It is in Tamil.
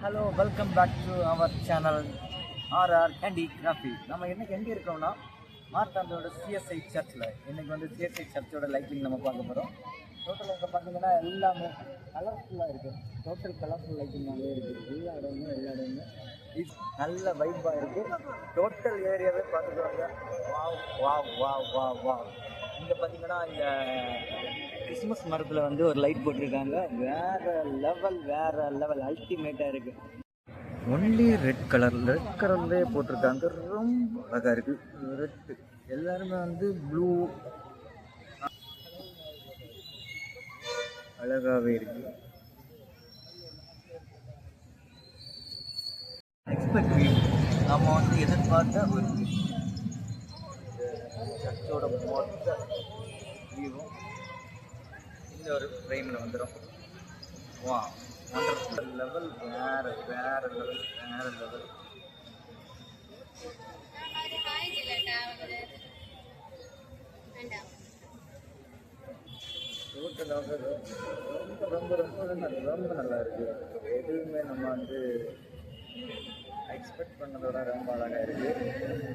Hello welcome back to our channel RR ஹேண்டிகிராஃபி. நம்ம என்னைக்கு எங்கே இருக்கோம்னா மார்த்தாண்டோட சிஎஸ்ஐ சர்ச்சில். இன்றைக்கி வந்து சிஎஸ்ஐ சர்ச்சோட லைட்டிங் நம்ம பார்க்க போகிறோம். டோட்டல் இங்கே பார்த்தீங்கன்னா எல்லாமே கலர்ஃபுல்லாக இருக்குது. டோட்டல் கலர்ஃபுல் லைட்டிங்காகவே இருக்குது. எல்லா இடமும் இது நல்ல வைப்பாக இருக்குது. டோட்டல் ஏரியாவே பார்த்துக்குவாங்க. வா வா வா வா இங்கே பார்த்தீங்கன்னா இங்கே கிறிஸ்மஸ் மரத்தில் வந்து ஒரு லைட் போட்டிருக்காங்க. வேறு லெவல் அல்டிமேட்டாக இருக்குது. ஒன்லி ரெட் கலர்லேயே போட்டிருக்காங்க. ரொம்ப அழகாக இருக்குது. ரெட்டு எல்லாருமே வந்து ப்ளூ அழகாகவே இருக்குது. நம்ம வந்து எதிர்பார்த்த ஒரு சர்ச்சோட மொத்த வியூவும் இந்த ஒரு ஃப்ரேமில் வந்துடும். வா வண்டர்ஃபுல் லெவல், வேறு லெவல். டோட்டலாக ரொம்ப நல்லா இருக்குது. எதுவுமே நம்ம வந்து எக்ஸ்பெக்ட் பண்ணதோட ரொம்ப அழகாக இருக்குது.